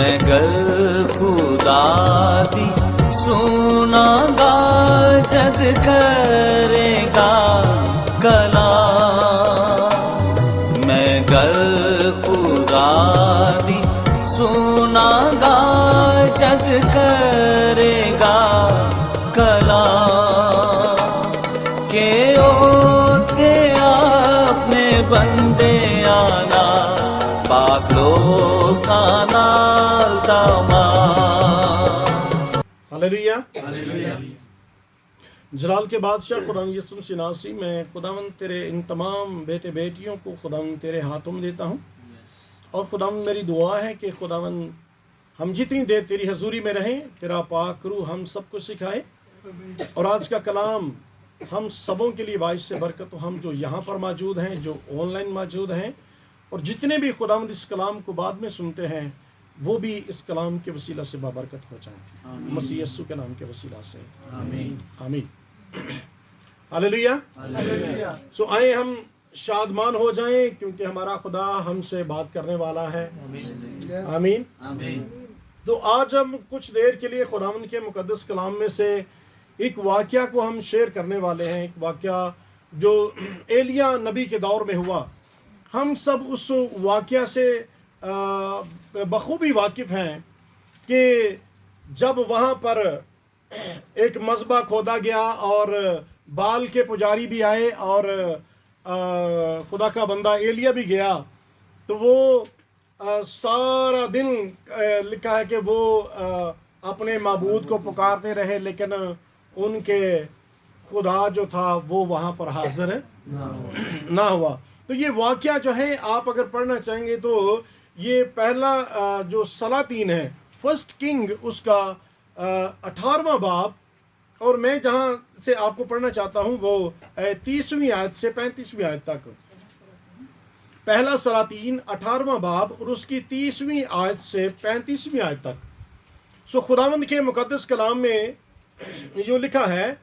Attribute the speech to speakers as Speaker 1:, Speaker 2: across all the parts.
Speaker 1: میں گر خدا دی سونا گا جد کرے گا کلام، میں گر خدا دی سونا گا جد کرے گا کلام، کہ اوتے اپنے بندے آنا پاک لوکاں نال داماد۔
Speaker 2: ہلیلویہ۔ جلال کے بادشاہ خداوند یسوع مسیح ناصری، میں خداوند تیرے ان تمام بیٹے بیٹیوں کو خداوند تیرے ہاتھوں میں دیتا ہوں، اور خداوند میری دعا ہے کہ خداوند ہم جتنی دیر تیری حضوری میں رہیں، تیرا پاک روح ہم سب کو سکھائے، اور آج کا کلام ہم سبوں کے لیے باعث سے برکت ہو، ہم جو یہاں پر موجود ہیں، جو آن لائن موجود ہیں، اور جتنے بھی خداوند اس کلام کو بعد میں سنتے ہیں، وہ بھی اس کلام کے وسیلہ سے بابرکت ہو جائیں، مسیح یسوع کے نام کے وسیلہ سے آمین آمین۔ ہلیلویہ۔ سو آئیں ہم شادمان ہو جائیں، کیونکہ ہمارا خدا ہم سے بات کرنے والا ہے۔ آمین۔ تو آج ہم کچھ دیر کے لیے خداوند کے مقدس کلام میں سے ایک واقعہ کو ہم شیئر کرنے والے ہیں، ایک واقعہ جو ایلیا نبی کے دور میں ہوا۔ ہم سب اس واقعہ سے بخوبی واقف ہیں کہ جب وہاں پر ایک مذبح کھودا گیا اور بال کے پجاری بھی آئے اور خدا کا بندہ ایلیا بھی گیا، تو وہ سارا دن لکھا ہے کہ وہ اپنے معبود کو پکارتے رہے، لیکن ان کے خدا جو تھا وہ وہاں پر حاضر نہ ہوا۔ تو یہ واقعہ جو ہے آپ اگر پڑھنا چاہیں گے تو یہ پہلا جو سلاطین ہے، فرسٹ کنگ، اس کا 18واں باب، اور میں جہاں سے آپ کو پڑھنا چاہتا ہوں وہ 30ویں آیت سے 35ویں آیت تک۔ پہلا سلاطین 18واں باب اور اس کی 30ویں آیت سے 35ویں آیت تک۔ سو خداوند کے مقدس کلام میں جو لکھا ہے،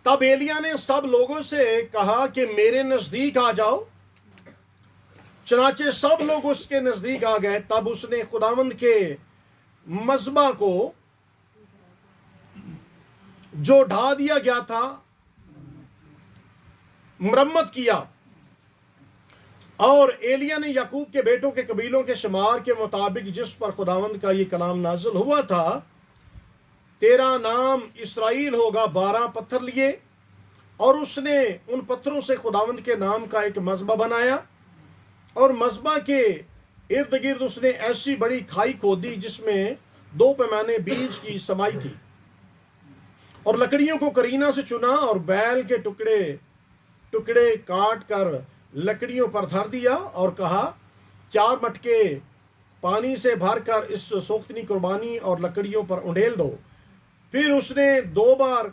Speaker 2: تب ایلیا نے سب لوگوں سے کہا کہ میرے نزدیک آ جاؤ، چنانچہ سب لوگ اس کے نزدیک آ گئے۔ تب اس نے خداوند کے مذبح کو جو ڈھا دیا گیا تھا مرمت کیا، اور ایلیا نے یعقوب کے بیٹوں کے قبیلوں کے شمار کے مطابق جس پر خداوند کا یہ کلام نازل ہوا تھا، تیرا نام اسرائیل ہوگا، 12 پتھر لیے، اور اس نے ان پتھروں سے خداوند کے نام کا ایک مذبح بنایا، اور مذبح کے ارد گرد اس نے ایسی بڑی کھائی کھودی جس میں 2 پیمانے بیج کی سمائی تھی، اور لکڑیوں کو کرینہ سے چنا اور بیل کے ٹکڑے کاٹ کر لکڑیوں پر دھر دیا، اور کہا 4 مٹکے پانی سے بھر کر اس سوختنی قربانی اور لکڑیوں پر انڈیل دو۔ پھر اس نے دوبارہ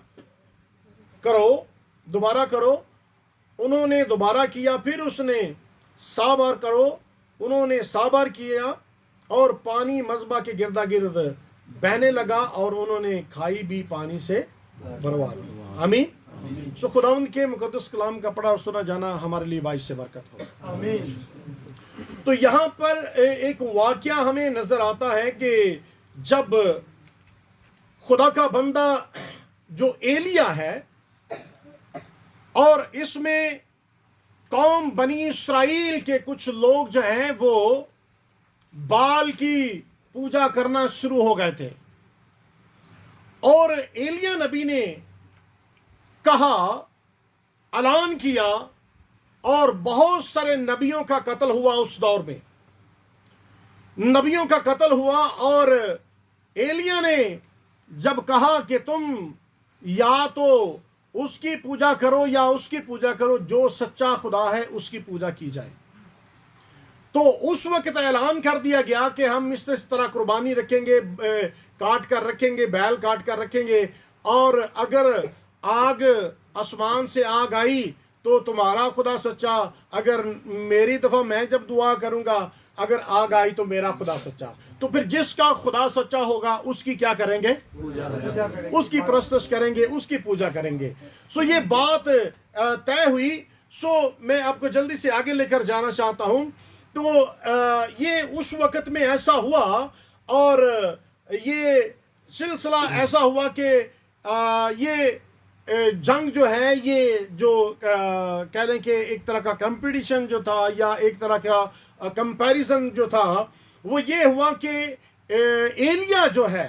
Speaker 2: کرو، انہوں نے دوبارہ کیا، پھر اس نے 100 بار کرو، انہوں نے 100 بار کیا، اور پانی مذبح کے گردا گرد بہنے لگا، اور انہوں نے کھائی بھی پانی سے بھروا دی۔ آمین۔ سو خداوند کے مقدس کلام کا پڑھا اور سنا جانا ہمارے لیے باعث سے برکت ہو۔ آمین۔ تو یہاں پر ایک واقعہ ہمیں نظر آتا ہے کہ جب خدا کا بندہ جو ایلیا ہے، اور اس میں قوم بنی اسرائیل کے کچھ لوگ جو ہیں وہ بال کی پوجا کرنا شروع ہو گئے تھے، اور ایلیا نبی نے کہا، اعلان کیا، اور بہت سارے نبیوں کا قتل ہوا۔ اس دور میں نبیوں کا قتل ہوا، اور ایلیا نے جب کہا کہ تم یا تو اس کی پوجا کرو یا اس کی پوجا کرو، جو سچا خدا ہے اس کی پوجا کی جائے، تو اس وقت اعلان کر دیا گیا کہ ہم اس طرح قربانی رکھیں گے، کاٹ کر رکھیں گے، بیل کاٹ کر رکھیں گے، اور اگر آگ آسمان سے آگ آئی تو تمہارا خدا سچا، اگر میری دفعہ میں جب دعا کروں گا اگر آگ آئی تو میرا خدا سچا۔ تو پھر جس کا خدا سچا ہوگا اس کی کیا کریں گے؟ اس کی پرستش کریں گے، اس کی پوجا کریں گے۔ سو یہ بات طے ہوئی۔ سو میں آپ کو جلدی سے آگے لے کر جانا چاہتا ہوں۔ تو یہ اس وقت میں ایسا ہوا، اور یہ سلسلہ ایسا ہوا کہ یہ جنگ جو ہے، یہ جو کہہ لیں کہ ایک طرح کا کمپٹیشن جو تھا یا ایک طرح کا کمپیریزن جو تھا، وہ یہ ہوا کہ ایلیا جو ہے،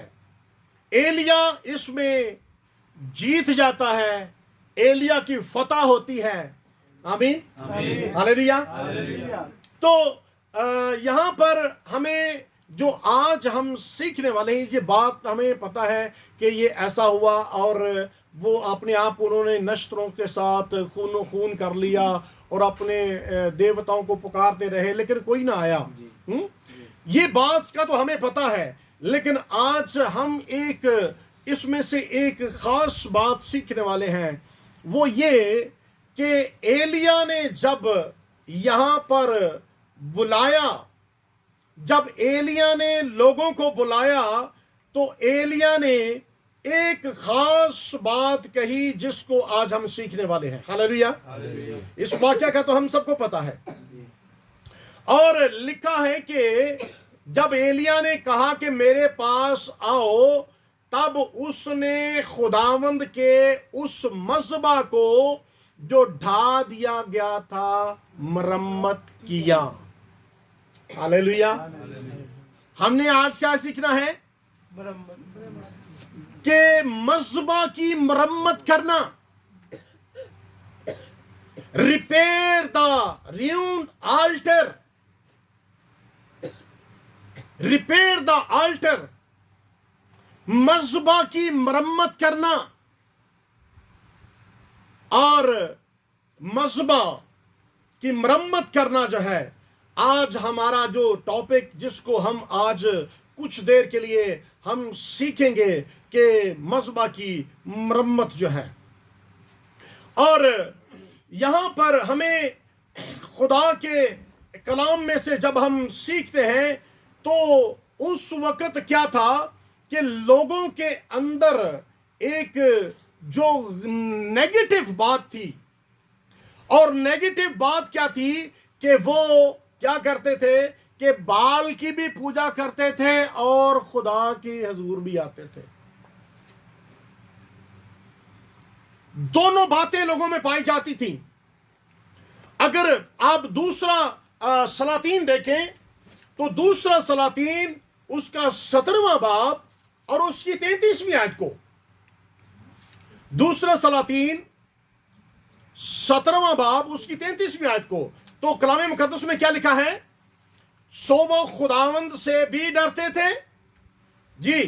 Speaker 2: ایلیا اس میں جیت جاتا ہے، ایلیا کی فتح ہوتی ہے. آمین، ہلیلویہ. تو یہاں پر ہمیں جو آج ہم سیکھنے والے ہیں، یہ بات ہمیں پتہ ہے کہ یہ ایسا ہوا، اور وہ اپنے آپ انہوں نے نشتروں کے ساتھ خون و خون کر لیا اور اپنے دیوتاؤں کو پکارتے رہے، لیکن کوئی نہ آیا. یہ بات کا تو ہمیں پتہ ہے، لیکن آج ہم ایک اس میں سے ایک خاص بات سیکھنے والے ہیں. وہ یہ کہ ایلیا نے جب یہاں پر بلایا، جب ایلیا نے لوگوں کو بلایا، تو ایلیا نے ایک خاص بات کہی جس کو آج ہم سیکھنے والے ہیں. ہلیلویہ. اس واقعہ کا تو ہم سب کو پتا ہے، اور لکھا ہے کہ جب ایلیا نے کہا کہ میرے پاس آؤ، تب اس نے خداوند کے اس مذبح کو جو ڈھا دیا گیا تھا مرمت کیا. ہلیلویہ. ہم نے آج کیا سیکھنا ہے؟ کہ مذبح کی مرمت کرنا. Repair the ruined altar. Repair the altar. مذبح کی مرمت کرنا. اور مذبح کی مرمت کرنا جو ہے آج ہمارا جو ٹاپک، جس کو ہم آج کچھ دیر کے لیے ہم سیکھیں گے کہ مذبح کی مرمت جو ہے. اور یہاں پر ہمیں خدا کے کلام میں سے جب ہم سیکھتے ہیں تو اس وقت کیا تھا کہ لوگوں کے اندر ایک جو نیگیٹو بات تھی، اور نیگیٹو بات کیا تھی کہ وہ کیا کرتے تھے کہ بال کی بھی پوجا کرتے تھے اور خدا کے حضور بھی آتے تھے. دونوں باتیں لوگوں میں پائی جاتی تھیں. اگر آپ دوسرا سلاطین دیکھیں تو دوسرا سلاطین اس کا 17واں باب اور اس کی 33ویں آیت کو، دوسرا سلاطین 17واں باب اس کی 33ویں آیت کو، تو کلام مقدس میں کیا لکھا ہے؟ سو وہ خداوند سے بھی ڈرتے تھے جی،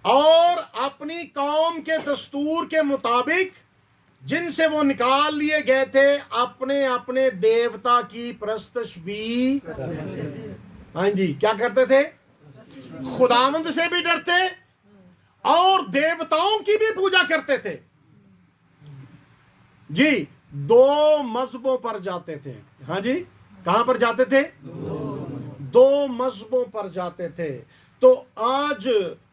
Speaker 2: اور اپنی قوم کے دستور کے مطابق جن سے وہ نکال لیے گئے تھے اپنے اپنے دیوتا کی پرستش بھی. ہاں جی، کیا کرتے تھے؟ خداوند سے بھی ڈرتے اور دیوتاؤں کی بھی پوجا کرتے تھے جی. دو مذہبوں پر جاتے تھے. ہاں جی، کہاں پر جاتے تھے؟ دو مذہبوں پر جاتے تھے. تو آج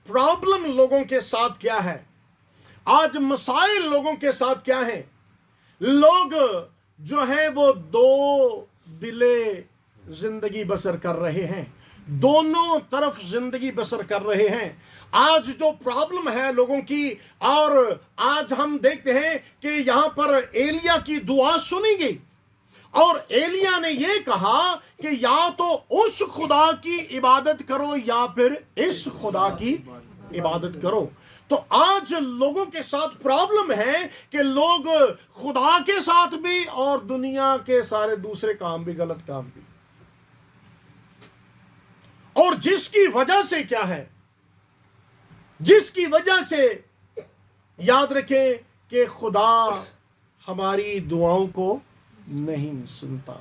Speaker 2: پرابلم لوگوں کے ساتھ کیا ہے؟ آج مسائل لوگوں کے ساتھ کیا ہیں؟ لوگ جو ہیں وہ دو دلے زندگی بسر کر رہے ہیں، دونوں طرف زندگی بسر کر رہے ہیں. آج جو پرابلم ہے لوگوں کی، اور آج ہم دیکھتے ہیں کہ یہاں پر ایلیا کی دعا سنی گئی، اور ایلیا نے یہ کہا کہ یا تو اس خدا کی عبادت کرو یا پھر اس خدا کی عبادت کرو. تو آج لوگوں کے ساتھ پرابلم ہے کہ لوگ خدا کے ساتھ بھی اور دنیا کے سارے دوسرے کام بھی، غلط کام بھی، اور جس کی وجہ سے کیا ہے؟ جس کی وجہ سے یاد رکھیں کہ خدا ہماری دعاؤں کو نہیں سنتا.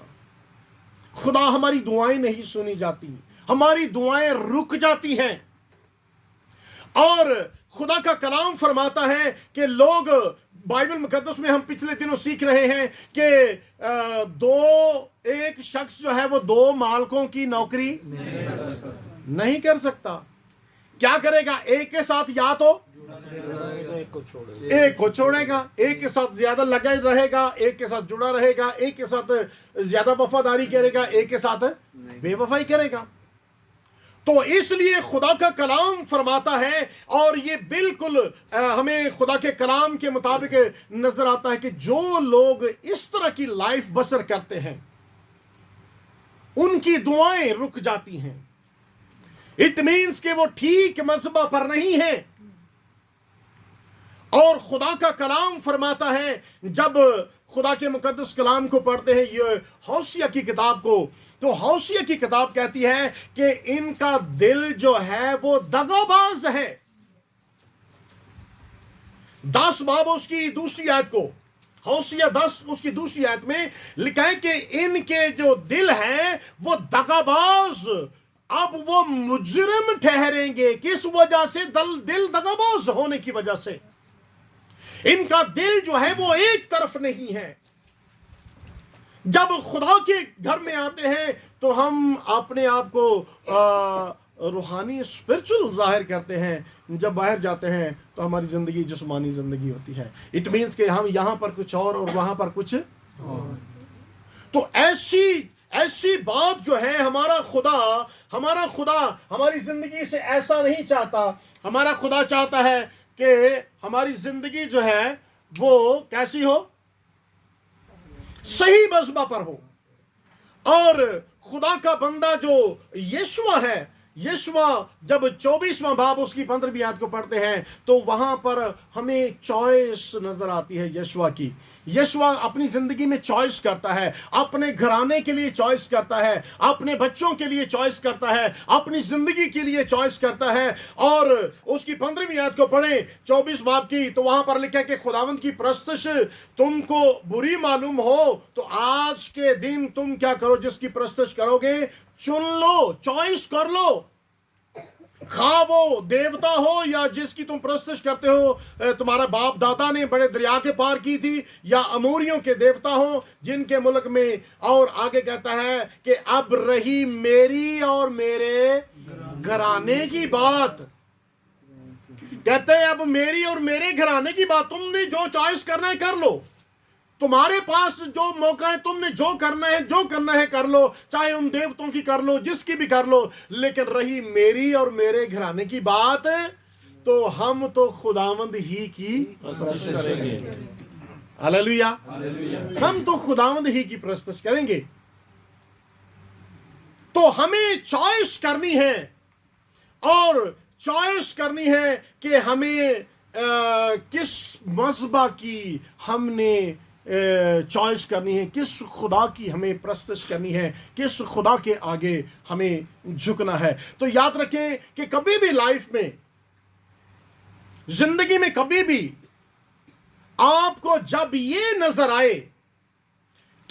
Speaker 2: خدا ہماری دعائیں نہیں سنی جاتی، ہماری دعائیں رک جاتی ہیں. اور خدا کا کلام فرماتا ہے کہ لوگ، بائبل مقدس میں ہم پچھلے دنوں سیکھ رہے ہیں کہ ایک شخص جو ہے وہ دو مالکوں کی نوکری نہیں کر سکتا. کیا کرے گا؟ ایک کے ساتھ یا تو ایک کو چھوڑے گا، ایک کے ساتھ زیادہ لگا رہے گا، ایک کے ساتھ جڑا رہے گا، ایک کے ساتھ زیادہ وفاداری کرے گا، ایک کے ساتھ بے وفائی کرے گا. تو اس لیے خدا کا کلام فرماتا ہے، اور یہ بالکل ہمیں خدا کے کلام کے مطابق نظر آتا ہے کہ جو لوگ اس طرح کی لائف بسر کرتے ہیں ان کی دعائیں رک جاتی ہیں. اٹ مینس کہ وہ ٹھیک مذہبہ پر نہیں ہیں. اور خدا کا کلام فرماتا ہے، جب خدا کے مقدس کلام کو پڑھتے ہیں، یہ ہوشیہ کی کتاب کو، تو ہوشیہ کی کتاب کہتی ہے کہ ان کا دل جو ہے وہ دغاباز ہے. 10 باب اس کی دوسری آیت کو، ہوشیہ 10 اس کی دوسری آیت میں لکھا ہے کہ ان کے جو دل ہیں وہ دغاباز، اب وہ مجرم ٹھہریں گے. کس وجہ سے؟ دل دغاباز ہونے کی وجہ سے. ان کا دل جو ہے وہ ایک طرف نہیں ہے. جب خدا کے گھر میں آتے ہیں تو ہم اپنے آپ کو روحانی اسپرچل ظاہر کرتے ہیں، جب باہر جاتے ہیں تو ہماری زندگی جسمانی زندگی ہوتی ہے. اٹ مینس کہ ہم یہاں پر کچھ اور وہاں پر کچھ اور. تو ایسی بات جو ہے، ہمارا خدا ہماری زندگی سے ایسا نہیں چاہتا. ہمارا خدا چاہتا ہے کہ ہماری زندگی جو ہے وہ کیسی ہو؟ صحیح مذہبہ پر ہو. اور خدا کا بندہ جو یشوع ہے، یشوع جب 24واں باب اس کی 15ویں آیت کو پڑھتے ہیں تو وہاں پر ہمیں چوائس نظر آتی ہے یشوع کی. یشوع اپنی زندگی میں چوائس کرتا ہے، اپنے گھرانے کے لیے چوائس کرتا ہے، اپنے بچوں کے لیے چوائس کرتا ہے، اپنی زندگی کے لیے چوائس کرتا ہے. اور اس کی 15ویں آیت کو پڑھیں 24 باب کی، تو وہاں پر لکھا ہے کہ خداوند کی پرستش تم کو بری معلوم ہو تو آج کے دن تم کیا کرو؟ جس کی پرستش کرو گے چن لو، چوائس کر لو. خواہ وہ دیوتا ہو یا جس کی تم پرستش کرتے ہو تمہارا باپ دادا نے بڑے دریا کے پار کی تھی، یا اموریوں کے دیوتا ہوں جن کے ملک میں. اور آگے کہتا ہے کہ اب رہی میری اور میرے گھرانے کی بات. کہتے ہیں اب میری اور میرے گھرانے کی بات. تم نے جو چوائس کرنا ہے کر لو، تمہارے پاس جو موقع ہے، تم نے جو کرنا ہے کر لو، چاہے ان دیوتوں کی کر لو، جس کی بھی کر لو. لیکن رہی میری اور میرے گھرانے کی بات تو ہم تو خداوند ہی کی پرستش کریں گے. ہاللیلویا. ہم تو خداوند ہی کی پرستش کریں گے. تو ہمیں چوائس کرنی ہے، اور چوائس کرنی ہے کہ ہمیں کس مذہبہ کی ہم نے چوائس کرنی ہے، کس خدا کی ہمیں پرستش کرنی ہے، کس خدا کے آگے ہمیں جھکنا ہے. تو یاد رکھیں کہ کبھی بھی لائف میں، زندگی میں کبھی بھی آپ کو جب یہ نظر آئے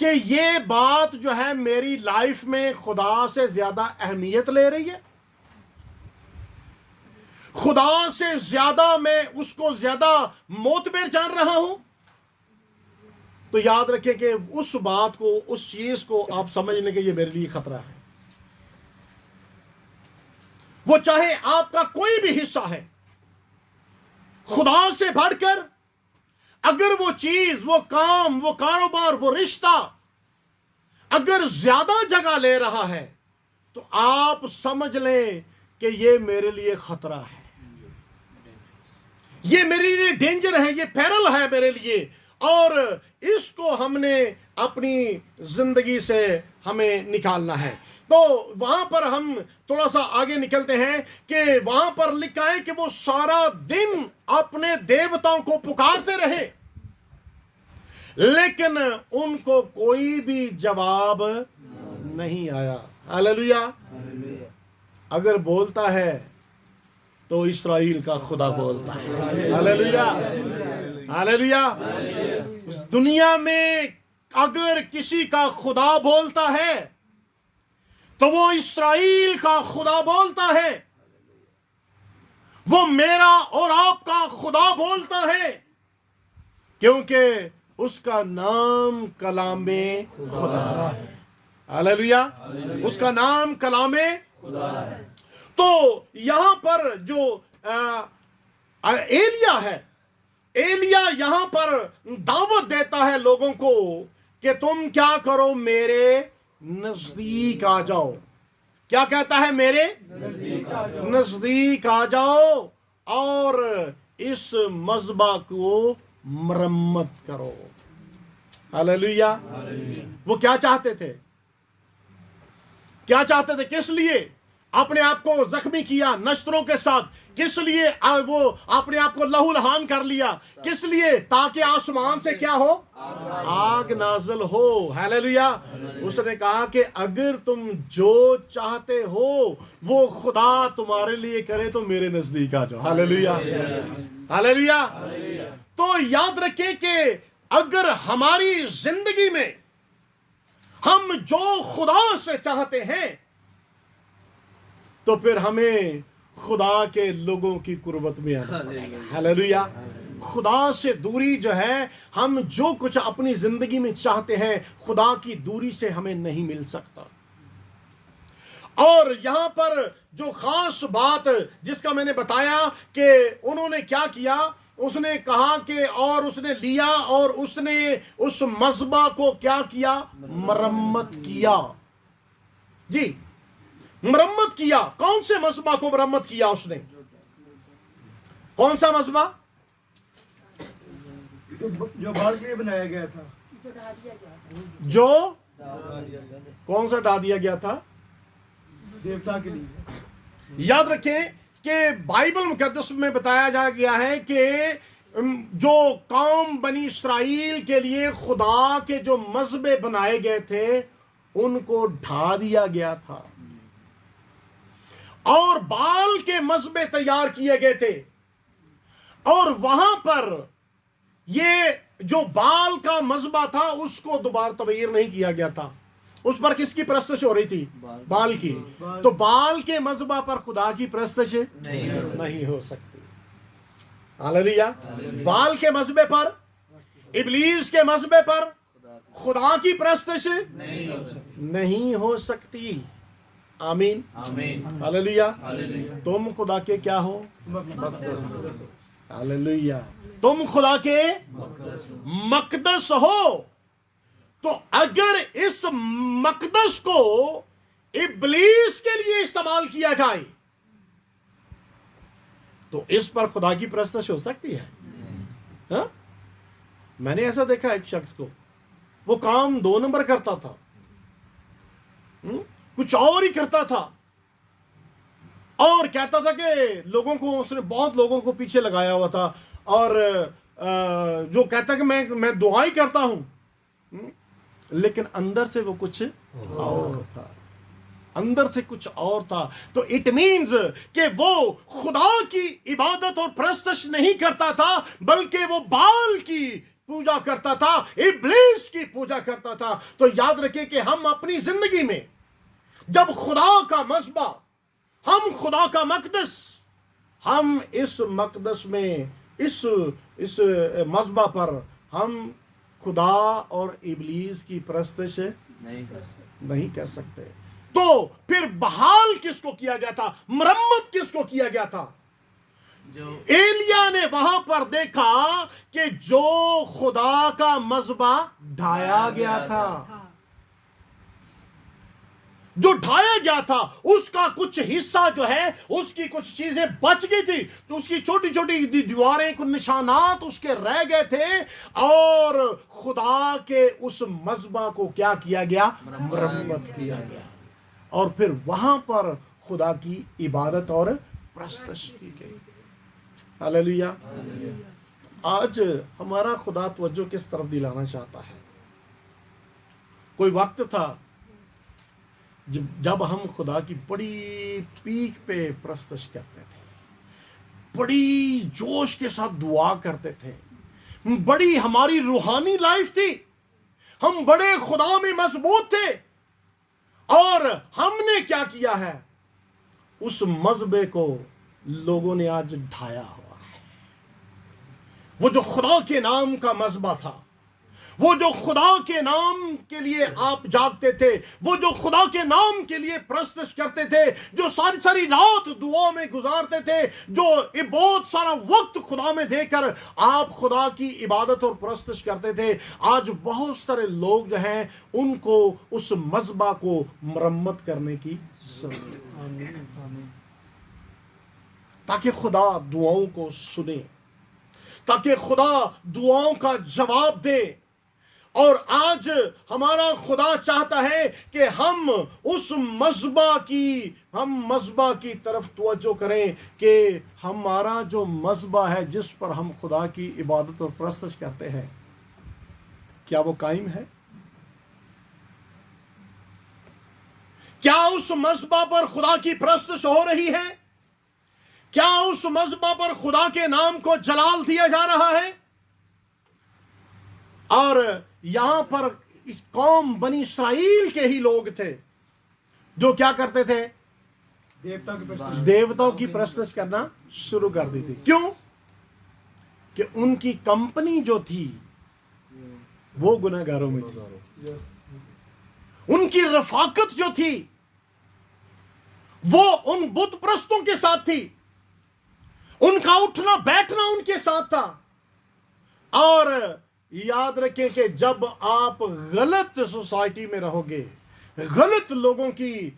Speaker 2: کہ یہ بات جو ہے میری لائف میں خدا سے زیادہ اہمیت لے رہی ہے، خدا سے زیادہ میں اس کو زیادہ معتبر جان رہا ہوں، تو یاد رکھیں کہ اس بات کو، اس چیز کو آپ سمجھ لیں کہ یہ میرے لیے خطرہ ہے. وہ چاہے آپ کا کوئی بھی حصہ ہے، خدا سے بڑھ کر اگر وہ چیز، وہ کام، وہ کاروبار، وہ رشتہ اگر زیادہ جگہ لے رہا ہے تو آپ سمجھ لیں کہ یہ میرے لیے خطرہ ہے، یہ میرے لیے ڈینجر ہے، یہ پیرل ہے میرے لیے. اور اس کو ہم نے اپنی زندگی سے ہمیں نکالنا ہے. تو وہاں پر ہم تھوڑا سا آگے نکلتے ہیں کہ وہاں پر لکھا ہے کہ وہ سارا دن اپنے دیوتاؤں کو پکارتے رہے، لیکن ان کو کوئی بھی جواب نہیں آیا. ہاللیلویا. اگر بولتا ہے تو اسرائیل کا خدا بولتا ہے. ہاللیلویا. ہاللیلویا. اس دنیا میں اگر کسی کا خدا بولتا ہے تو وہ اسرائیل کا خدا بولتا ہے. وہ میرا اور آپ کا خدا بولتا ہے، کیونکہ اس کا نام کلام خدا ہے. ہاللیلویا. اس کا نام کلام خدا ہے. تو یہاں پر جو ایلیا ہے، ایلیا یہاں پر دعوت دیتا ہے لوگوں کو کہ تم کیا کرو؟ میرے نزدیک آ جاؤ. کیا کہتا ہے؟ میرے نزدیک آ جاؤ اور اس مذبح کو مرمت کرو. ہاللیلویا. وہ کیا چاہتے تھے؟ کیا چاہتے تھے؟ کس لیے اپنے آپ کو زخمی کیا نشتروں کے ساتھ؟ کس لیے وہ اپنے آپ کو لہو لہان کر لیا؟ کس لیے؟ تاکہ آسمان سے کیا ہو؟ آگ نازل ہو. ہاللیلویا. اس نے کہا کہ اگر تم جو چاہتے ہو وہ خدا تمہارے لیے کرے تو میرے نزدیک آ جاؤ. ہاللیلویا. ہاللیلویا. تو یاد رکھیں کہ اگر ہماری زندگی میں ہم جو خدا سے چاہتے ہیں تو پھر ہمیں خدا کے لوگوں کی قربت میں آنا پڑے گا. ہاللیلویا. خدا سے دوری جو ہے، ہم جو کچھ اپنی زندگی میں چاہتے ہیں خدا کی دوری سے ہمیں نہیں مل سکتا. اور یہاں پر جو خاص بات جس کا میں نے بتایا کہ انہوں نے کیا کیا، اس نے کہا کہ اور اس نے لیا اور اس نے اس مذبح کو کیا کیا؟ مرمت کیا. جی، مرمت کیا. کون سے مذبح کو مرمت کیا اس نے؟ کون سا مذبح؟
Speaker 3: جو بال کے لیے بنایا گیا تھا.
Speaker 2: جو کون سا ڈھا دیا گیا تھا؟
Speaker 3: دیوتا کے لیے.
Speaker 2: یاد رکھیں کہ بائبل مقدس میں بتایا جا گیا ہے کہ جو قوم بنی اسرائیل کے لیے خدا کے جو مذبح بنائے گئے تھے ان کو ڈھا دیا گیا تھا، اور بال کے مذبح تیار کیے گئے تھے. اور وہاں پر یہ جو بال کا مذبح تھا اس کو دوبارہ تغیر نہیں کیا گیا تھا. اس پر کس کی پرستش ہو رہی تھی؟ بال کی. تو بال کے مذبح پر خدا کی پرستش نہیں ہو سکتی. ہاللیلویا. بال کے مذبح پر، ابلیس کے مذبح پر خدا کی پرستش نہیں ہو سکتی. آمین. ہاللیلویا. تم خدا کے کیا ہو؟ ہاللیلویا. تم خدا کے مقدس ہو. تو اگر اس مقدس کو ابلیس کے لیے استعمال کیا جائے تو اس پر خدا کی پرستش ہو سکتی ہے؟ ہاں؟ میں نے ایسا دیکھا ایک شخص کو، وہ کام 2 نمبر کرتا تھا، کچھ اور ہی کرتا تھا، اور کہتا تھا کہ لوگوں کو، اس نے بہت لوگوں کو پیچھے لگایا ہوا تھا، اور جو کہتا کہ میں دعا ہی کرتا ہوں، لیکن اندر سے وہ کچھ اور تھا. اندر سے کچھ اور تھا. تو اٹ مینز کہ وہ خدا کی عبادت اور پرستش نہیں کرتا تھا، بلکہ وہ بال کی پوجا کرتا تھا، ابلیس کی پوجا کرتا تھا. تو یاد رکھیں کہ ہم اپنی زندگی میں جب خدا کا مذبح، ہم خدا کا مقدس، ہم اس مقدس میں اس مذبح پر ہم خدا اور ابلیس کی پرستش نہیں کر سکتے. تو پھر بحال کس کو کیا گیا تھا؟ مرمت کس کو کیا گیا تھا؟ ایلیا نے وہاں پر دیکھا کہ جو خدا کا مذبح ڈھایا گیا تھا، جو ڈھایا گیا تھا، اس کا کچھ حصہ جو ہے، اس کی کچھ چیزیں بچ گئی تھی، تو اس کی چھوٹی چھوٹی دیواریں، کچھ نشانات اس کے رہ گئے تھے، اور خدا کے اس مذبح کو کیا کیا گیا؟ مرمت کیا گیا. اور پھر وہاں پر خدا کی عبادت اور پرستش کی گئی. ہاللیلویا. آج ہمارا خدا توجہ کس طرف دلانا چاہتا ہے؟ کوئی وقت تھا جب ہم خدا کی بڑی پیک پہ پرستش کرتے تھے، بڑی جوش کے ساتھ دعا کرتے تھے، بڑی ہماری روحانی لائف تھی، ہم بڑے خدا میں مضبوط تھے. اور ہم نے کیا کیا ہے؟ اس مذبح کو لوگوں نے آج ڈھایا ہوا ہے. وہ جو خدا کے نام کا مذبح تھا، وہ جو خدا کے نام کے لیے آپ جاگتے تھے، وہ جو خدا کے نام کے لیے پرستش کرتے تھے، جو ساری رات دعاؤں میں گزارتے تھے، جو بہت سارا وقت خدا میں دے کر آپ خدا کی عبادت اور پرستش کرتے تھے، آج بہت سارے لوگ جو ہیں ان کو اس مذبح کو مرمت کرنے کی ضرورت ہے، تاکہ خدا دعاؤں کو سنے، تاکہ خدا دعاؤں کا جواب دے۔ اور آج ہمارا خدا چاہتا ہے کہ ہم اس مذبح کی طرف توجہ کریں، کہ ہمارا جو مذبح ہے جس پر ہم خدا کی عبادت اور پرستش کرتے ہیں، کیا وہ قائم ہے؟ کیا اس مذبح پر خدا کی پرستش ہو رہی ہے؟ کیا اس مذبح پر خدا کے نام کو جلال دیا جا رہا ہے؟ اور یہاں پر اس قوم بنی اسرائیل کے ہی لوگ تھے جو کیا کرتے تھے؟ دیوتاؤں کی پرستش کرنا شروع کر دی تھی۔ کیوں؟ کہ ان کی کمپنی جو تھی وہ گناہگاروں میں تھی، ان کی رفاقت جو تھی وہ ان بت پرستوں کے ساتھ تھی، ان کا اٹھنا بیٹھنا ان کے ساتھ تھا۔ اور یاد رکھیں کہ جب آپ غلط سوسائٹی میں رہو گے، غلط لوگوں کی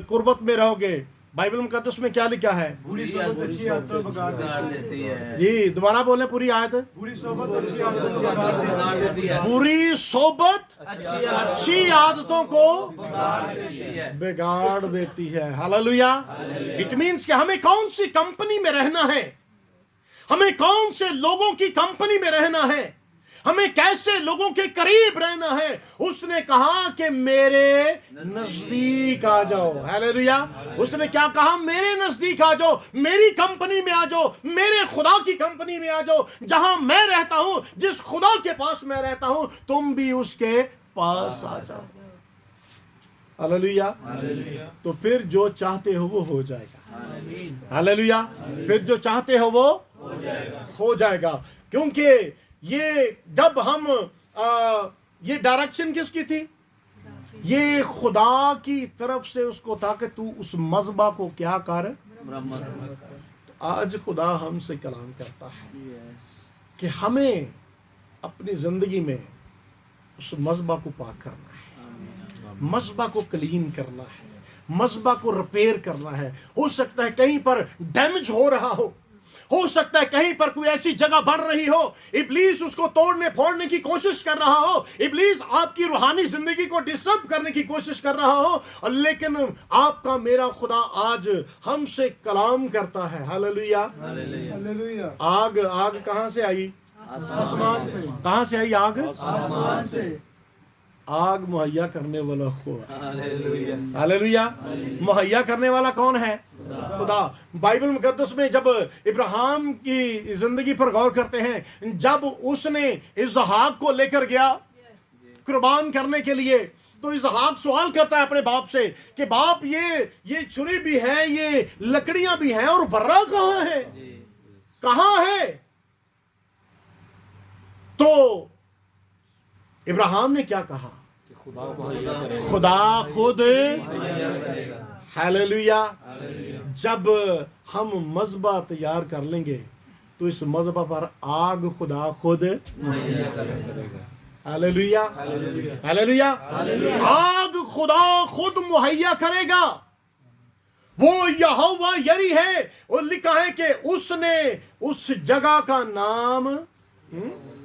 Speaker 2: قربت میں رہو گے، بائبل مقدس میں کیا لکھا ہے؟
Speaker 3: بری صحبت اچھی عادتوں کو بگاڑ دیتی ہے۔
Speaker 2: جی دوبارہ بولیں پوری آیت۔
Speaker 3: بری صحبت اچھی عادتوں کو بگاڑ دیتی ہے۔
Speaker 2: بری صحبت اچھی عادتوں کو بگاڑ دیتی ہے۔ ہاللویا۔ اٹ مینس کہ ہمیں کون سی کمپنی میں رہنا ہے، ہمیں کون سے لوگوں کی کمپنی میں رہنا ہے، ہمیں کیسے لوگوں کے قریب رہنا ہے۔ اس نے کہا کہ میرے نزدیک آ جاؤ۔ ہاللویا۔ اس نے کیا کہا؟ میرے نزدیک آ جاؤ، میری کمپنی میں آ جاؤ، میرے خدا کی کمپنی میں آ جاؤ۔ جہاں میں رہتا ہوں، جس خدا کے پاس میں رہتا ہوں، تم بھی اس کے پاس آ جاؤ۔ ہاللویا۔ تو پھر جو چاہتے ہو وہ ہو جائے گا۔ ہاللویا۔ پھر جو چاہتے ہو وہ ہو جائے گا، کیونکہ یہ جب ہم یہ ڈائریکشن کس کی تھی؟ یہ خدا کی طرف سے اس کو تھا کہ تو اس مذبح کو کیا کر۔ تو آج خدا ہم سے کلام کرتا ہے کہ ہمیں اپنی زندگی میں اس مذبح کو پاک کرنا ہے، مذبح کو کلین کرنا ہے، مذبح کو ریپیئر کرنا ہے۔ ہو سکتا ہے کہیں پر ڈیمیج ہو رہا ہو سکتا ہے کہیں پر کوئی ایسی جگہ بڑھ رہی ہو، ابلیس اس کو توڑنے پھوڑنے کی کوشش کر رہا ہو، ابلیس آپ کی روحانی زندگی کو ڈسٹرب کرنے کی کوشش کر رہا ہو، لیکن آپ کا میرا خدا آج ہم سے کلام کرتا ہے۔ ہاللویا۔
Speaker 3: ہاللویا۔
Speaker 2: آگ کہاں سے آئی؟
Speaker 3: آسمان سے۔
Speaker 2: کہاں سے آئی آگ؟
Speaker 3: آسمان سے۔
Speaker 2: آگ مہیا کرنے والا خدا۔ ہاللویا۔ مہیا کرنے والا کون ہے؟ خدا۔ بائبل مقدس میں جب ابراہیم کی زندگی پر غور کرتے ہیں، جب اس نے اسحاق کو لے کر گیا قربان کرنے کے لیے، تو اسحاق سوال کرتا ہے اپنے باپ سے کہ باپ یہ چھری بھی ہے، یہ لکڑیاں بھی ہیں، اور برا کہاں ہے؟ کہاں ہے؟ تو ابراہیم نے کیا کہا؟ خدا خود۔ ہاللویا۔ جب ہم مذبح تیار کر لیں گے تو اس مذبح پر آگ خدا خود۔ ہاللویا۔ ہاللویا۔ آگ خدا خود مہیا کرے گا۔ وہ یہوہ یری ہے، اور لکھا ہے کہ اس نے اس جگہ کا نام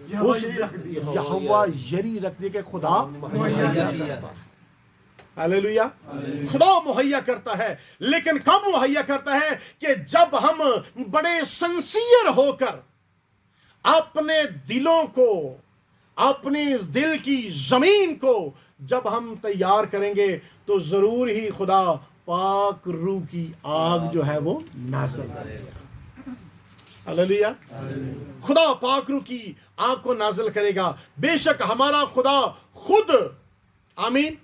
Speaker 2: یہوہ یری رکھ دیا، کہ خدا مہیا کرتا ہے۔ ہاللویا۔ خدا مہیا کرتا ہے، لیکن کب مہیا کرتا ہے؟ کہ جب ہم بڑے سنسیئر ہو کر اپنے دلوں کو، اپنی دل کی زمین کو جب ہم تیار کریں گے، تو ضرور ہی خدا پاک روح کی آگ جو ہے وہ نازل کرے گا۔ ہاللویا۔ خدا پاک روح کی آگ کو نازل کرے گا۔ بے شک ہمارا خدا خود، آمین۔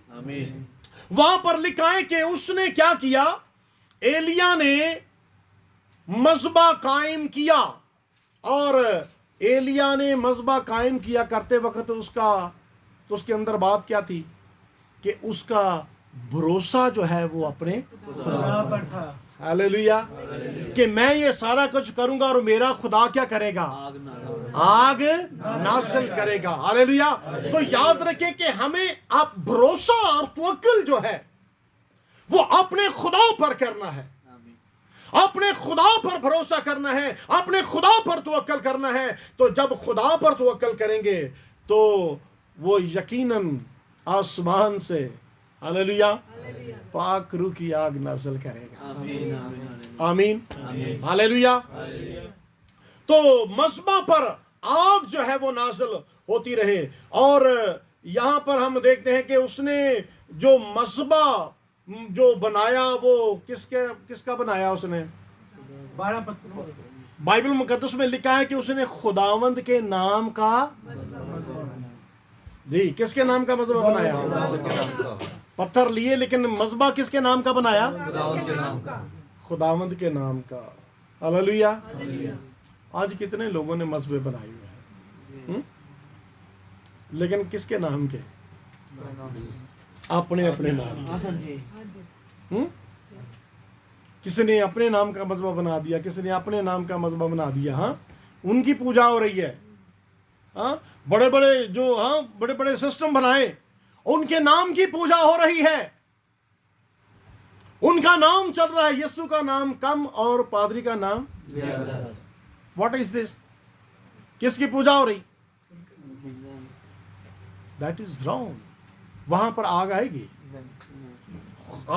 Speaker 2: وہاں پر لکھا ہے کہ اس نے کیا کیا؟ ایلیا نے مذبح قائم کیا، اور ایلیا نے مذبح قائم کیا کرتے وقت اس کے اندر بات کیا تھی کہ اس کا بھروسہ جو ہے وہ اپنے
Speaker 3: خدا پر تھا.
Speaker 2: ہاللیلویا، کہ میں یہ سارا کچھ کروں گا اور میرا خدا کیا کرے گا؟ آگ نازل کرے گا. ہاللیلویا. تو یاد رکھیں کہ ہمیں اب بھروسہ اور توکل جو ہے وہ اپنے خدا پر کرنا ہے، اپنے خدا پر بھروسہ کرنا ہے، اپنے خدا پر توکل کرنا ہے. تو جب خدا پر توکل کریں گے تو وہ یقیناً آسمان سے ہاللیلویا پاک روح کی آگ نازل کرے گا. آمین. ہاللیلویا. تو مذبح پر آگ جو ہے وہ نازل ہوتی رہے. اور یہاں پر ہم دیکھتے ہیں کہ اس نے جو مذبح جو بنایا وہ کس کا بنایا؟ اس نے
Speaker 3: 12 پتھروں.
Speaker 2: بائبل مقدس میں لکھا ہے کہ اس نے خداوند کے نام کا، جی کس کے نام کا مذبح بنایا؟ پتھر لیے لیکن مذبح کس کے نام کا بنایا؟ خداوند کے نام کا. ہاللیلویا. آج کتنے لوگوں نے مذبح بنائے ہوئے ہیں، لیکن کس کے نام کے؟ اپنے اپنے نام. کسی نے اپنے نام کا مذبح بنا دیا، کسی نے اپنے نام کا مذبح بنا دیا. ہاں، ان کی پوجا ہو رہی ہے. ہاں، بڑے بڑے سسٹم بنائے، ان کے نام کی پوجا ہو رہی ہے، ان کا نام چل رہا ہے. یسوع کا نام کم اور پادری کا نام واٹ از دس؟ کس کی پوجا ہو رہی؟ That is wrong. وہاں پر آگ آئے گی،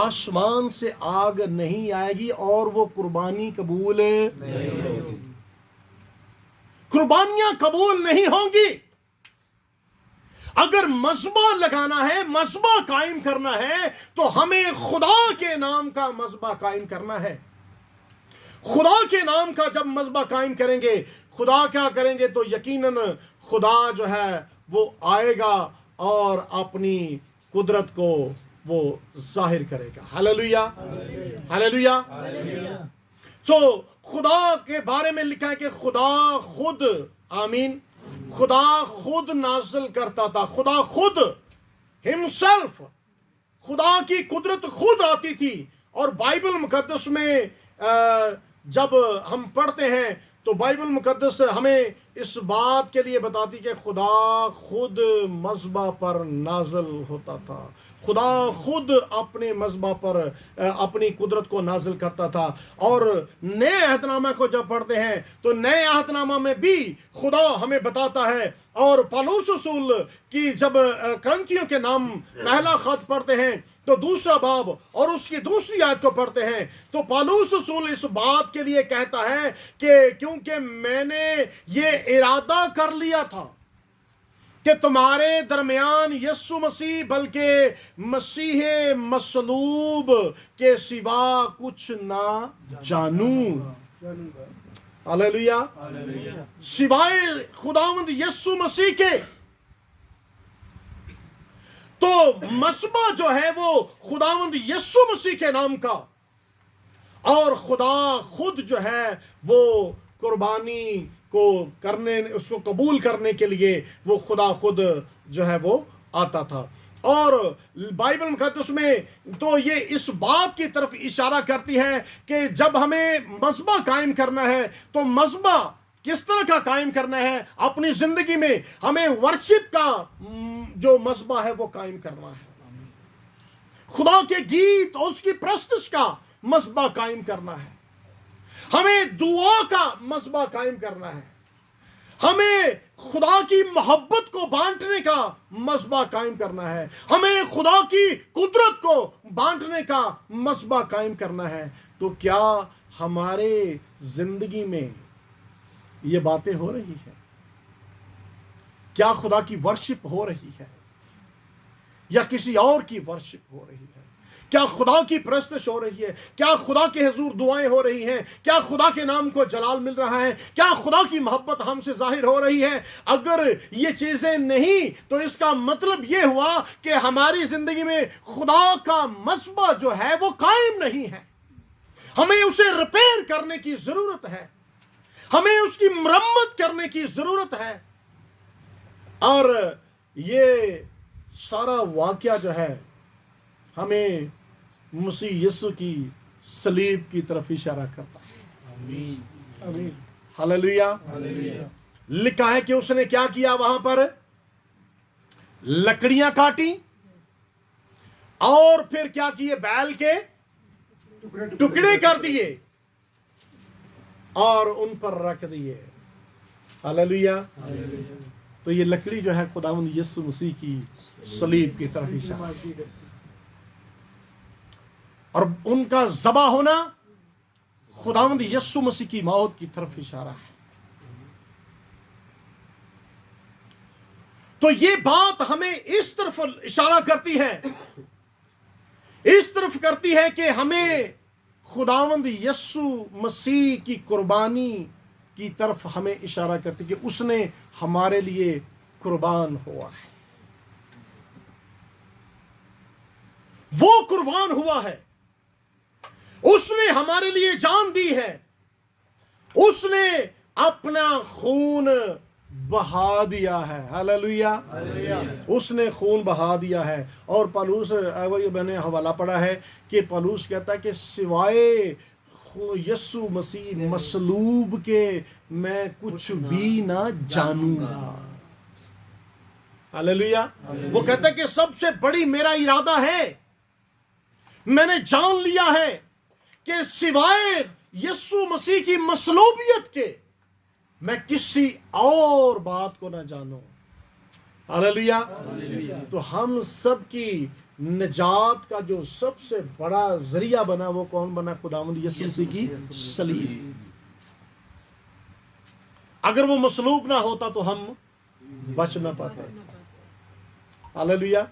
Speaker 2: آسمان سے آگ نہیں آئے گی اور وہ قربانی قبول نہیں ہوگی. قربانیاں قبول نہیں ہوں گی. اگر مذبح لگانا ہے، مذبح قائم کرنا ہے تو ہمیں خدا کے نام کا مذبح قائم کرنا ہے. خدا کے نام کا جب مذبح قائم کریں گے، خدا کیا کریں گے؟ تو یقیناً خدا جو ہے وہ آئے گا اور اپنی قدرت کو وہ ظاہر کرے گا. ہاللیلویا. ہاللیلویا. تو خدا کے بارے میں لکھا ہے کہ خدا خود، آمین، خدا خود نازل کرتا تھا. خدا خود ہمسیلف، خدا کی قدرت خود آتی تھی. اور بائبل مقدس میں جب ہم پڑھتے ہیں تو بائبل مقدس ہمیں اس بات کے لیے بتاتی کہ خدا خود مذبح پر نازل ہوتا تھا. خدا خود اپنے مذبح پر اپنی قدرت کو نازل کرتا تھا. اور نئے عہد نامہ کو جب پڑھتے ہیں تو نئے عہد نامہ میں بھی خدا ہمیں بتاتا ہے. اور پالوس رسول کی جب کرنتھیوں کے نام پہلا خط پڑھتے ہیں تو دوسرا باب اور اس کی دوسری آیت کو پڑھتے ہیں تو پالوس رسول اس بات کے لیے کہتا ہے کہ کیونکہ میں نے یہ ارادہ کر لیا تھا کہ تمہارے درمیان یسوع مسیح بلکہ مسیح مصلوب کے سوا کچھ نہ جانوں. ہاللیلویا. سوائے خداوند یسوع مسیح کے. تو مذبح جو ہے وہ خداوند یسوع مسیح کے نام کا، اور خدا خود جو ہے وہ قربانی کو کرنے، اس کو قبول کرنے کے لیے وہ خدا خود جو ہے وہ آتا تھا. اور بائبل مقدس میں تو یہ اس بات کی طرف اشارہ کرتی ہے کہ جب ہمیں مذبح قائم کرنا ہے تو مذبح کس طرح کا قائم کرنا ہے؟ اپنی زندگی میں ہمیں ورشپ کا جو مذبح ہے وہ قائم کرنا ہے. خدا کے گیت اور اس کی پرستش کا مذبح قائم کرنا ہے. ہمیں دعا کا مذبح قائم کرنا ہے. ہمیں خدا کی محبت کو بانٹنے کا مذبح قائم کرنا ہے. ہمیں خدا کی قدرت کو بانٹنے کا مذبح قائم کرنا ہے. تو کیا ہمارے زندگی میں یہ باتیں ہو رہی ہیں؟ کیا خدا کی ورشپ ہو رہی ہے یا کسی اور کی ورشپ ہو رہی ہے؟ کیا خدا کی پرستش ہو رہی ہے؟ کیا خدا کے حضور دعائیں ہو رہی ہیں؟ کیا خدا کے نام کو جلال مل رہا ہے؟ کیا خدا کی محبت ہم سے ظاہر ہو رہی ہے؟ اگر یہ چیزیں نہیں تو اس کا مطلب یہ ہوا کہ ہماری زندگی میں خدا کا مذبح جو ہے وہ قائم نہیں ہے. ہمیں اسے ریپیئر کرنے کی ضرورت ہے. ہمیں اس کی مرمت کرنے کی ضرورت ہے. اور یہ سارا واقعہ جو ہے ہمیں مسیح یسوع کی صلیب کی طرف اشارہ کرتا ہے. ہاللویا. لکھا ہے کہ اس نے کیا کیا وہاں پر؟ لکڑیاں کاٹی اور پھر کیا کیے؟ بیل کے ٹکڑے کر دیے اور ان پر رکھ دیے. ہاللویا. تو یہ لکڑی جو ہے خداوند یسوع مسیح کی صلیب کی طرف اشارہ ہے، اور ان کا ذبح ہونا خداوند یسوع مسیح کی موت کی طرف اشارہ ہے. تو یہ بات ہمیں اس طرف اشارہ کرتی ہے، اس طرف کرتی ہے کہ ہمیں خداوند یسوع مسیح کی قربانی کی طرف ہمیں اشارہ کرتی کہ اس نے ہمارے لیے قربان ہوا ہے. وہ قربان ہوا ہے، اس نے ہمارے لیے جان دی ہے، اس نے اپنا خون بہا دیا ہے. ہاللویا. اس نے خون بہا دیا ہے. اور پالوس، میں نے حوالہ پڑھا ہے کہ پالوس کہتا ہے کہ سوائے یسوع مسیح مصلوب کے میں کچھ بھی نہ جانوں گا. ہاللویا. وہ کہتا ہے کہ سب سے بڑی میرا ارادہ ہے، میں نے جان لیا ہے کہ سوائے یسوع مسیح کی مصلوبیت کے میں کسی اور بات کو نہ جانوں. ہاللویا. تو ہم سب کی نجات کا جو سب سے بڑا ذریعہ بنا وہ کون بنا؟ خداوند یسوع مسیح کی صلیب. اگر وہ مصلوب نہ ہوتا تو ہم بچ نہ پاتے. ہاللویا.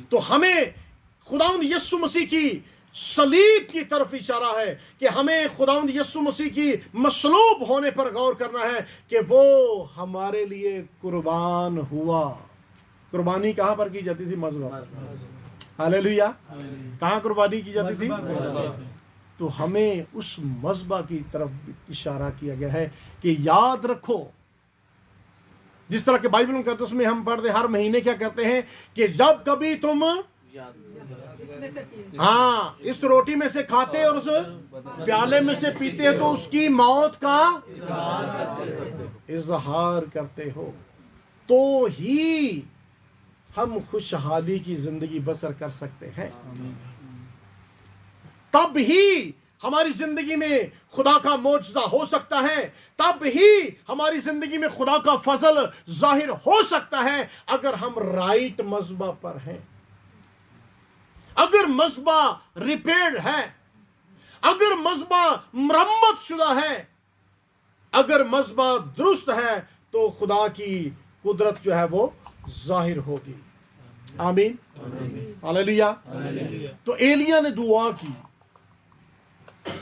Speaker 2: تو ہمیں خداوند یسوع مسیح کی صلیب کی طرف اشارہ ہے کہ ہمیں خداوند یسوع مسیح کی مصلوب ہونے پر غور کرنا ہے کہ وہ ہمارے لیے قربان ہوا. قربانی کہاں پر کی جاتی تھی؟ مذبح. ہاللویا. کہاں قربانی کی جاتی تھی؟ تو ہمیں اس مذبح کی طرف اشارہ کیا گیا ہے کہ یاد رکھو، جس طرح کہ بائبل مقدس میں ہم پڑھتے ہر مہینے کیا کرتے ہیں کہ جب کبھی تم اس روٹی میں سے کھاتے اور اس پیالے میں سے پیتے تو اس کی موت کا اظہار کرتے ہو، تو ہی ہم خوشحالی کی زندگی بسر کر سکتے ہیں. تب ہی ہماری زندگی میں خدا کا معجزہ ہو سکتا ہے، تب ہی ہماری زندگی میں خدا کا فضل ظاہر ہو سکتا ہے اگر ہم رائٹ مذبح پر ہیں، اگر مذبح ریپیئرڈ ہے، اگر مذبح مرمت شدہ ہے، اگر مذبح درست ہے تو خدا کی قدرت جو ہے وہ ظاہر ہوگی. آمین. ہاللویا. تو ایلیا نے دعا کی،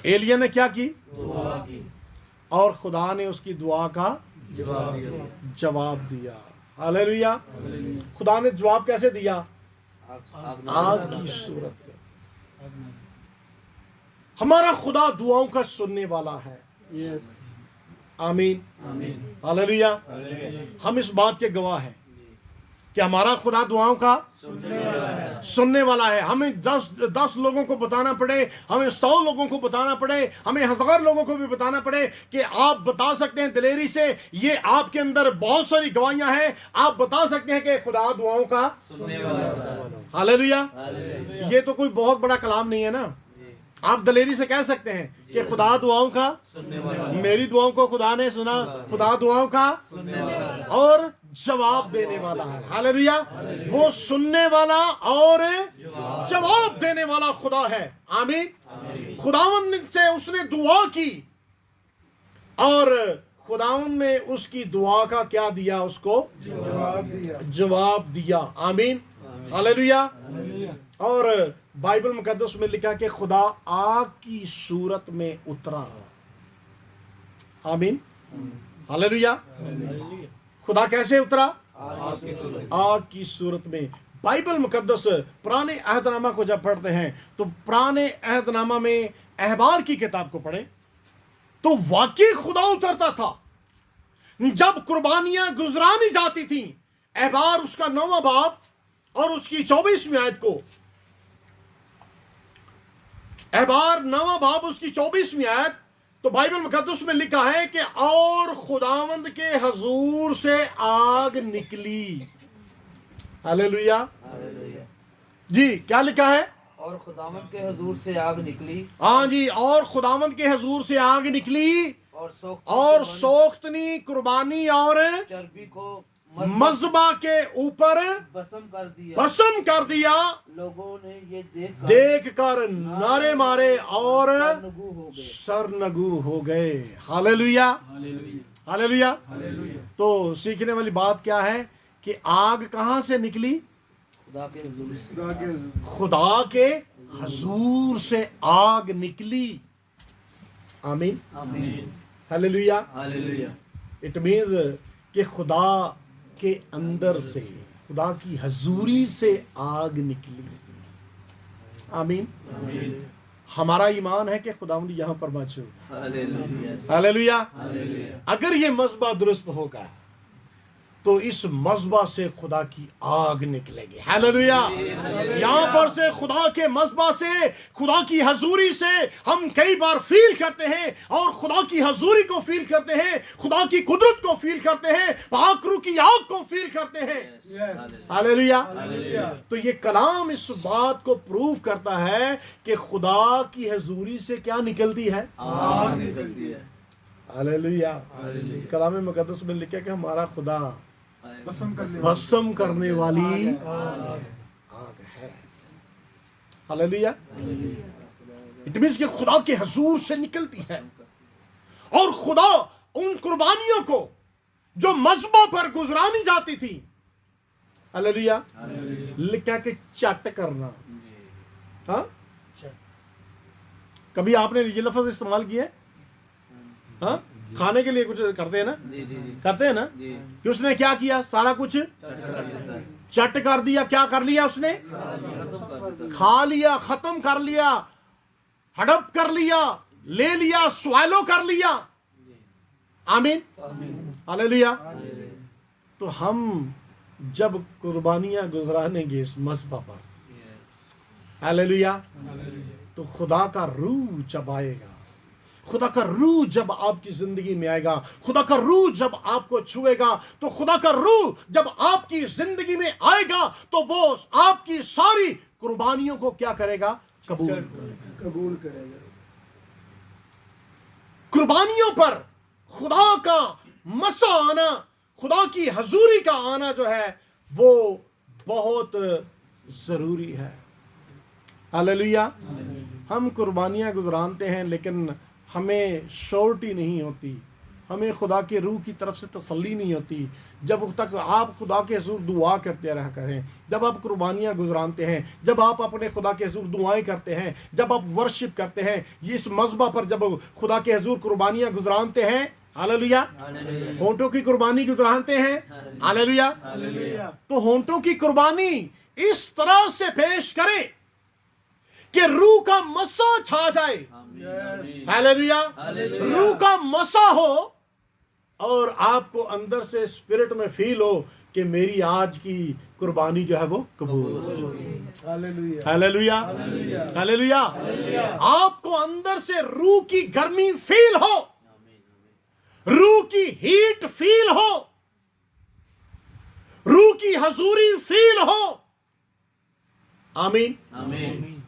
Speaker 2: ایلیا نے کیا کی؟ دعا کی، اور خدا نے اس کی دعا کا جواب دیا. ہاللویا. خدا نے جواب کیسے دیا؟ آگ کی صورت میں. ہمارا خدا دعاؤں کا سننے والا ہے. آمین. ہاللویا. ہم اس بات کے گواہ ہیں کہ ہمارا خدا دعاؤں کا سننے والا ہے. ہمیں 10 لوگوں کو بتانا پڑے، ہمیں 100 لوگوں کو بتانا پڑے، ہمیں 1000 لوگوں کو بھی بتانا پڑے کہ آپ بتا سکتے ہیں دلیری سے، یہ آپ کے اندر بہت ساری گواہیاں ہیں، آپ بتا سکتے ہیں کہ خدا دعاؤں کا سننے والا ہے. ہاللویا. یہ تو کوئی بہت بڑا کلام نہیں ہے نا. آپ دلیری سے کہہ سکتے ہیں کہ خدا دعاؤں کا، میری دعاؤں کو خدا نے سنا، خدا دعاؤں کا اور جواب دینے والا ہے. ہاللویا. وہ سننے والا اور جواب دینے والا خدا ہے. آمین. خداوند سے اس نے دعا کی اور خداوند نے اس کی دعا کا کیا دیا؟ اس کو جواب دیا. آمین. ہاللویا. اور بائبل مقدس میں لکھا کہ خدا آگ کی صورت میں اترا. آمین. ہاللویا. خدا کیسے اترا؟ آگ کی صورت میں. بائبل مقدس پرانے عہد نامہ کو جب پڑھتے ہیں تو پرانے عہد نامہ میں احبار کی کتاب کو پڑھیں، تو واقعی خدا اترتا تھا. جب قربانیاں گزرانی جاتی تھیں، احبار اس کا 9واں باب اور اس کی 24ویں آیت کو، احبار 9واں باب اس کی 24ویں آیت، تو بائبل مقدس میں لکھا ہے کہ اور خداوند کے حضور سے آگ نکلی. ہاللیلویا. جی کیا لکھا ہے؟
Speaker 4: اور خداوند کے حضور سے آگ نکلی.
Speaker 2: ہاں جی، اور خداوند کے حضور سے آگ نکلی اور سوختنی قربانی اور
Speaker 4: چربی کو
Speaker 2: مذبح کے اوپر
Speaker 4: بسم
Speaker 2: کر دیا.
Speaker 4: لوگوں نے یہ
Speaker 2: دیکھ کر نعرے مارے اور
Speaker 4: سرنگو ہو گئے.
Speaker 2: سرنگو ہو گئے. ہاللیلویا ہاللیلویا. تو سیکھنے والی بات کیا ہے کہ آگ کہاں سے نکلی؟
Speaker 4: خدا کے حضور سے.
Speaker 2: خدا کے حضور سے آگ نکلی. آمین. ہاللیلویا. اٹ مینز کہ خدا کے اندر سے، خدا کی حضوری سے آگ نکلی. آمین. ہمارا ایمان ہے کہ خداوند یہاں پر موجود ہے. ہاللیلویا. اگر یہ مذبح درست ہوگا تو اس مذبح سے خدا کی آگ نکلے گی. ہاللیلویا. یہاں پر سے خدا کے مذبح سے، خدا کی حضوری سے ہم کئی بار فیل کرتے ہیں اور خدا کی حضوری کو فیل کرتے ہیں، خدا کی قدرت کو فیل کرتے ہیں، پاک روح کی آگ کو فیل کرتے ہیں. ہاللیلویا. تو یہ کلام اس بات کو پروف کرتا ہے کہ خدا کی حضوری سے کیا نکلتی ہے؟
Speaker 3: آگ نکلتی ہے.
Speaker 2: ہاللیلویا. کلام مقدس میں لکھا کہ ہمارا خدا
Speaker 3: بسم
Speaker 2: کرنے والی آگ ہے. ہاللیلویا. اٹ مینس کہ خدا کے حضور سے نکلتی ہے. اور خدا ان قربانیوں کو جو مذبح پر گزرانی جاتی تھی، ہاللیلویا، لکھا کہ چٹ کرنا. ہاں، کبھی آپ نے یہ لفظ استعمال کیا ہے؟ ہاں، کھانے کے لیے کچھ کرتے ہیں نا، کرتے ہیں نا، کہ اس نے کیا کیا؟ سارا کچھ چٹ کر دیا. کیا کر لیا اس نے؟ کھا لیا، ختم کر لیا، ہڑپ کر لیا، لے لیا، سوالو کر لیا. آمین. ہاللیلویا. تو ہم جب قربانیاں گزرانے گے اس مذبح پر، ہاللیلویا، تو خدا کا روح جب آئے گا، خدا کا روح جب آپ کی زندگی میں آئے گا، خدا کا روح جب آپ کو چھوئے گا، تو خدا کا روح جب آپ کی زندگی میں آئے گا تو وہ آپ کی ساری قربانیوں کو کیا کرے گا؟
Speaker 3: قبول کرے گا.
Speaker 2: قربانیوں پر خدا کا مسا آنا، خدا کی حضوری کا آنا جو ہے وہ بہت ضروری ہے. ہاللیلویا. ہم قربانیاں گزرانتے ہیں لیکن ہمیں شورٹی نہیں ہوتی، ہمیں خدا کے روح کی طرف سے تسلی نہیں ہوتی. جب تک آپ خدا کے حضور دعا کرتے رہا کریں، جب آپ قربانیاں گزرانتے ہیں، جب آپ اپنے خدا کے حضور دعائیں کرتے ہیں، جب آپ ورشپ کرتے ہیں، اس مذبح پر جب خدا کے حضور قربانیاں گزرانتے ہیں، ہاللیلویا، ہونٹوں کی قربانی گزرانتے ہیں، ہاللیلویا، تو ہونٹوں کی قربانی اس طرح سے پیش کریں کہ روح کا مسا چھا جائے. ہاللیلویا. روح کا مسا ہو اور آپ کو اندر سے اسپرٹ میں فیل ہو کہ میری آج کی قربانی جو ہے وہ قبول ہو. ہاللیلویا ہاللیلویا. آپ کو اندر سے روح کی گرمی فیل ہو، روح کی ہیٹ فیل ہو، روح کی حضوری فیل ہو. آمین.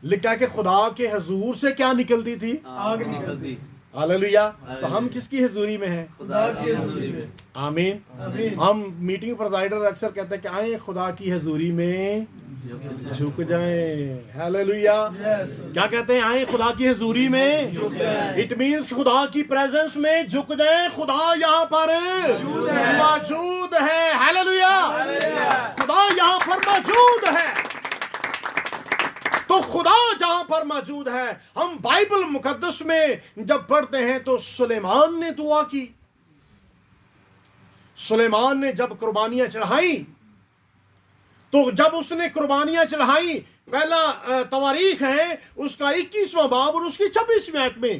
Speaker 2: لکھا ہے کہ خدا کے حضور سے کیا نکلتی تھی؟
Speaker 3: آگ نکلتی.
Speaker 2: ہاللیلویا. تو ہم کس کی حضوری میں ہیں؟
Speaker 3: خدا کی حضوری میں.
Speaker 2: آمین. ہم میٹنگ پریزائڈر اکثر کہتے ہیں کہ آئیں خدا کی حضوری میں جھک جائیں. ہاللیلویا. کیا کہتے ہیں؟ آئیں خدا کی حضوری میں. اٹ مینس خدا کی پریزنس میں جھک جائیں. خدا یہاں پر موجود ہے. ہاللیلویا. خدا یہاں پر موجود ہے. تو خدا جہاں پر موجود ہے، ہم بائبل مقدس میں جب پڑھتے ہیں تو سلیمان نے دعا کی. سلیمان نے جب قربانیاں چڑھائیں تو جب اس نے قربانیاں چڑھائیں، پہلا تواریخ ہے اس کا 21واں باب اور اس کی 26ویں آیت میں،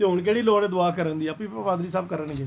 Speaker 2: ਤੇ ਹੁਣ ਕਿਹੜੀ ਲੋੜ ਹੈ ਦੁਆ ਕਰਨ ਦੀ? ਆਪੀ ਪਾਦਰੀ ਸਾਹਿਬ ਕਰਨਗੇ।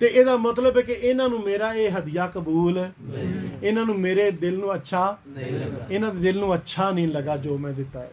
Speaker 2: ਤੇ ਇਹਦਾ ਮਤਲਬ ਹੈ ਕਿ ਇਹਨਾਂ ਨੂੰ ਮੇਰਾ ਇਹ ਹਦੀਆ ਕਬੂਲ, ਇਹਨਾਂ ਨੂੰ ਮੇਰੇ ਦਿਲ ਨੂੰ ਅੱਛਾ, ਇਹਨਾਂ ਦੇ ਦਿਲ ਨੂੰ ਅੱਛਾ ਨਹੀਂ ਲੱਗਾ ਜੋ ਮੈਂ ਦਿੱਤਾ ਹੈ।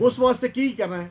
Speaker 2: ਉਸ ਵਾਸਤੇ ਕੀ ਕਰਨਾ ਹੈ?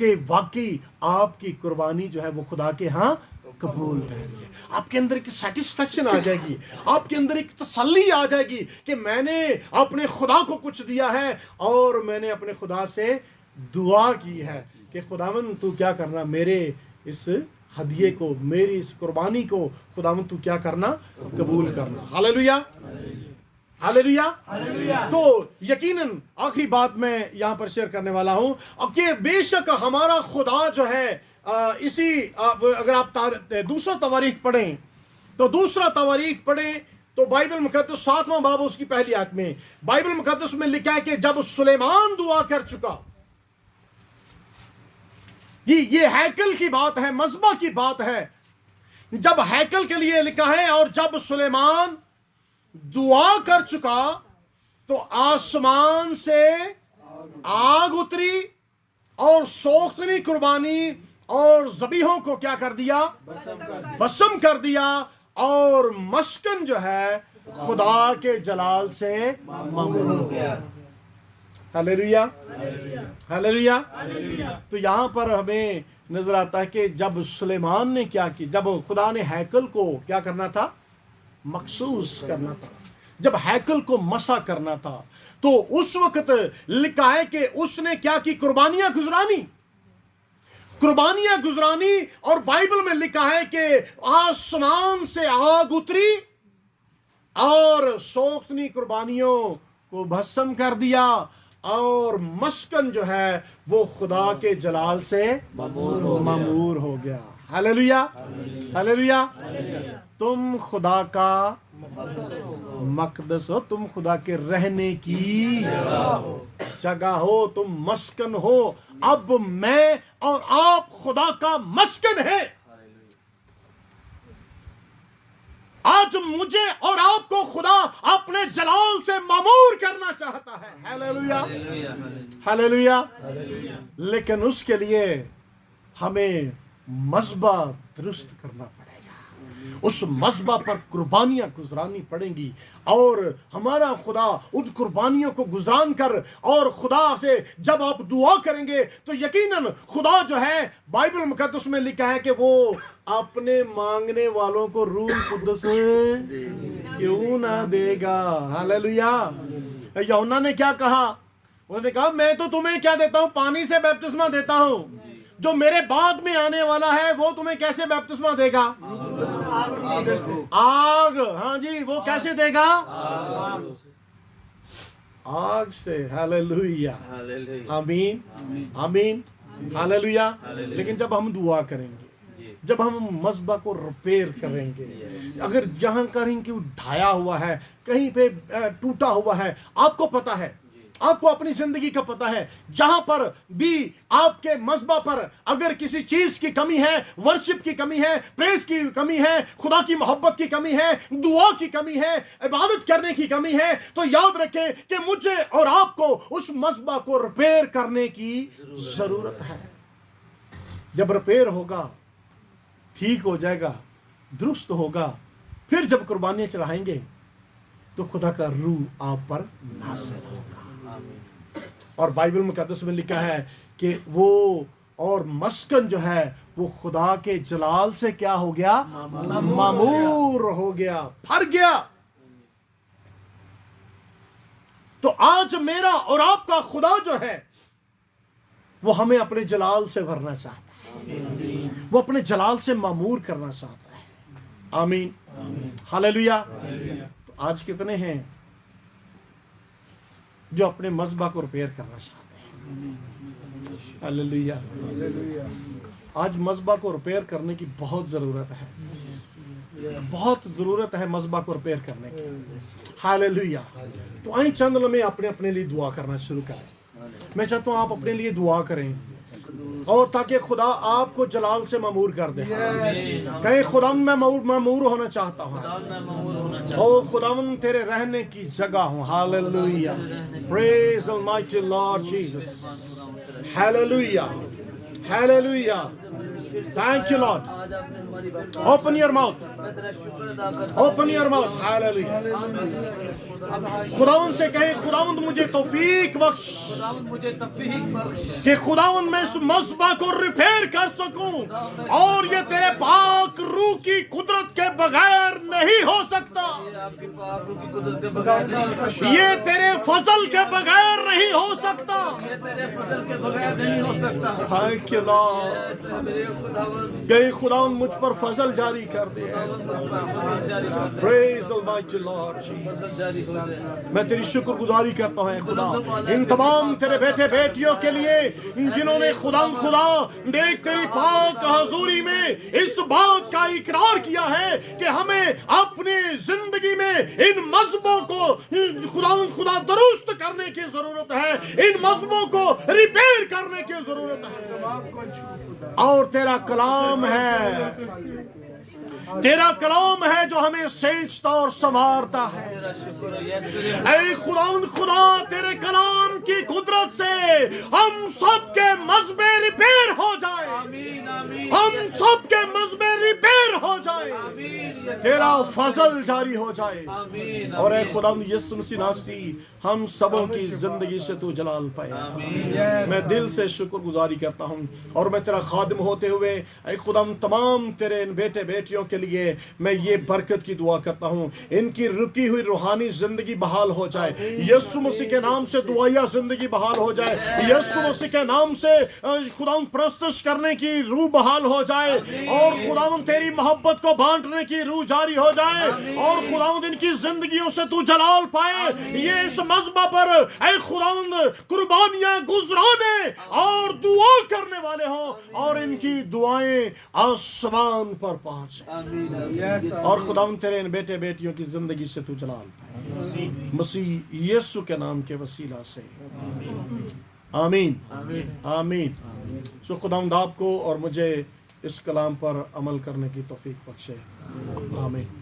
Speaker 2: کہ واقعی آپ کی قربانی جو ہے وہ خدا کے ہاں قبول ٹھہری ہے. آپ کے اندر ایک سیٹسفیکشن آ جائے گی, آپ کے اندر ایک تسلی آ جائے گی کہ میں نے اپنے خدا کو کچھ دیا ہے اور میں نے اپنے خدا سے دعا کی ہے کہ خداوند تو کیا کرنا, میرے اس ہدیے کو, میری اس قربانی کو خداوند تو کیا کرنا, قبول کرنا. ہاللیلویا, ہاللیلویا. تو یقیناً آخری بات میں یہاں پر شیئر کرنے والا ہوں کہ بے شک ہمارا خدا جو ہے اسی اگر آپ دوسرا تواریخ پڑھیں تو دوسرا تواریخ پڑھیں تو بائبل مقدس 7واں باب اس کی پہلی آیت میں بائبل مقدس میں لکھا ہے کہ جب سلیمان دعا کر چکا, یہ ہیکل کی بات ہے, مذبح کی بات ہے, جب ہیکل کے لیے لکھا ہے اور جب سلیمان دعا کر چکا تو آسمان سے آگ اتری اور سوختنی قربانی اور ذبیحوں کو کیا کر دیا, بسم کر دیا, اور مسکن جو ہے خدا کے جلال سے مملو ہو گیا. ہاللیلویا, ہاللیلویا. تو یہاں پر ہمیں نظر آتا ہے کہ جب سلیمان نے کیا کی, جب خدا نے ہیکل کو کیا کرنا تھا, مخصوص کرنا تھا, جب ہیکل کو مسح کرنا تھا, تو اس وقت لکھا ہے کہ اس نے کیا کی, قربانیاں گزرانی, قربانیاں گزرانی. اور بائبل میں لکھا ہے کہ آسمان سے آگ اتری اور سوختنی قربانیوں کو بھسم کر دیا, اور مسکن جو ہے وہ خدا کے جلال سے معمور ہو گیا. ہاللیلویا, ہاللیلویا. تم خدا کا مقدس ہو, تم خدا کے رہنے کی جگہ ہو, تم مسکن ہو. اب میں اور آپ خدا کا مسکن ہے. آج مجھے اور آپ کو خدا اپنے جلال سے معمور کرنا چاہتا ہے. ہاللیلویا, ہاللیلویا. لیکن اس کے لیے ہمیں مذبح درست کرنا پڑے گا, اس مذبح پر قربانیاں گزرانی پڑیں گی, اور ہمارا خدا ان قربانیوں کو گزران کر, اور خدا سے جب آپ دعا کریں گے تو یقیناً خدا جو ہے بائبل مقدس میں لکھا ہے کہ وہ اپنے مانگنے والوں کو روح القدس کیوں نہ دے گا. ہاللیلویا. یوحنا نے کیا کہا, انہوں نے کہا میں تو تمہیں کیا دیتا ہوں, پانی سے بیپتسمہ دیتا ہوں, جو میرے بعد میں آنے والا ہے وہ تمہیں کیسے بیپتسمہ دے گا, آگ. ہاں جی, وہ کیسے دے گا, آگ سے. ہاللیلویا, آمین, آمین, ہاللیلویا. لیکن جب ہم دعا کریں گے, جب ہم مذبح کو ریپیئر کریں گے, اگر جہاں کہیں کہ ڈھایا ہوا ہے, کہیں پہ ٹوٹا ہوا ہے, آپ کو پتا ہے, آپ کو اپنی زندگی کا پتا ہے, جہاں پر بھی آپ کے مذبح پر اگر کسی چیز کی کمی ہے, ورشپ کی کمی ہے, پریز کی کمی ہے, خدا کی محبت کی کمی ہے, دعا کی کمی ہے, عبادت کرنے کی کمی ہے, تو یاد رکھیں کہ مجھے اور آپ کو اس مذبح کو ریپیئر کرنے کی ضرورت ہے. جب ریپیئر ہوگا, ٹھیک ہو جائے گا, درست ہوگا, پھر جب قربانیاں چڑھائیں گے تو خدا کا روح آپ پر نازل ہوگا. اور بائبل مقدس میں لکھا ہے کہ وہ اور مسکن جو ہے وہ خدا کے جلال سے کیا ہو گیا, معمور ہو گیا, بھر گیا. تو آج میرا اور آپ کا خدا جو ہے وہ ہمیں اپنے جلال سے بھرنا چاہتا ہے, وہ اپنے جلال سے معمور کرنا چاہتا ہے. آمین, ہاللیلویا. تو آج کتنے ہیں جو اپنے مذبح کو ریپیئر کرنا چاہتے ہیں؟ ہاللیلویا. آج مذبح کو ریپیئر کرنے کی بہت ضرورت ہے, بہت ضرورت ہے مذبح کو ریپیئر کرنے کی. ہاللیلویا. تو آئیں چند لمحے اپنے اپنے لیے دعا کرنا شروع کریں. میں چاہتا ہوں آپ اپنے لیے دعا کریں, اور تاکہ خدا آپ کو جلال سے معمور کر دے. کہیں خدا میں معمور ہونا چاہتا ہوں, او خداوند تیرے رہنے کی جگہ ہوں. Hallelujah. Praise almighty Lord Jesus. Hallelujah, hallelujah. Thank you, Lord.
Speaker 4: آج آپ نے ہماری بات
Speaker 2: Open your mouth.
Speaker 4: میں تیرا شکر ادا کرتا ہوں.
Speaker 2: Open your mouth. Hallelujah. خداوند سے کہیں خداوند مجھے توفیق بخش
Speaker 4: خداوند مجھے توفیق بخش
Speaker 2: کہ خداوند میں اس مذبح کو ریپیئر کر سکوں اور یہ تیرے پاک روح کی قدرت کے بغیر نہیں ہو سکتا
Speaker 4: یہ آپ کی پاک روح کی قدرت کے بغیر نہیں ہو سکتا.
Speaker 2: یہ تیرے فضل کے بغیر نہیں ہو سکتا
Speaker 4: یہ تیرے فضل کے بغیر نہیں ہو سکتا.
Speaker 2: Thank you, Lord.
Speaker 4: ایسے میرے خداوند
Speaker 2: کہ خداوند مجھ پر فضل جاری کر دے
Speaker 4: فضل جاری کر دے.
Speaker 2: Praise Almighty Lord Jesus.
Speaker 4: فضل جاری کر دے.
Speaker 2: میں تیری شکر گزاری کرتا ہوں اے خدا ان تمام تیرے بیٹے بیٹیوں کے لیے جنہوں نے خدا دیکھ تیری پاک حضوری میں اس بات کا اقرار کیا ہے کہ ہمیں اپنی زندگی میں ان مذہبوں کو خدا درست کرنے کی ضرورت ہے ان مذہبوں کو ریپیئر کرنے کی ضرورت ہے اور تیرا کلام ہے تیرا کلام ہے جو ہمیں سینچتا اور سنوارتا ہے
Speaker 4: تیرا شکر ہے. یس میرے
Speaker 2: اے خداوند خدا تیرے کلام کی قدرت سے ہم سب کے مذہبیں ریپیئر ہو جائیں
Speaker 4: آمین آمین
Speaker 2: ہم سب کے مذہبیں ریپیئر ہو جائیں
Speaker 4: آمین. یس
Speaker 2: تیرا فضل جاری ہو جائے
Speaker 4: آمین
Speaker 2: اور اے خداوند یسوع مسیح ناصری ہم سبوں کی زندگی سے تو جلال پائے میں دل سے شکر گزاری کرتا ہوں اور میں تیرا خادم ہوتے ہوئے اے خداوند تمام تیرے ان بیٹے بیٹیوں کے لیے میں یہ برکت کی دعا کرتا ہوں ان کی رکی ہوئی روحانی زندگی بحال ہو جائے یسوع مسیح کے نام سے دعائیا زندگی بحال ہو جائے یسوع مسیح کے نام سے خداوند پرستش کرنے کی روح بحال ہو جائے اور خداوند تیری محبت کو بانٹنے کی روح جاری ہو جائے اور خداوند ان کی زندگیوں سے تو جلال پائے یہ اس مذبح پر اے خداوند قربانیاں گزرانے اور دعا کرنے والے ہوں اور ان کی دعائیں آسمان پر پہنچیں اور خداوند تیرے ان بیٹے بیٹیوں کی زندگی سے تو جلال پائے مسیح یسوع کے نام کے وسیلہ سے آمین آمین سو خداوند آپ کو اور مجھے اس کلام پر عمل کرنے کی توفیق بخشے آمین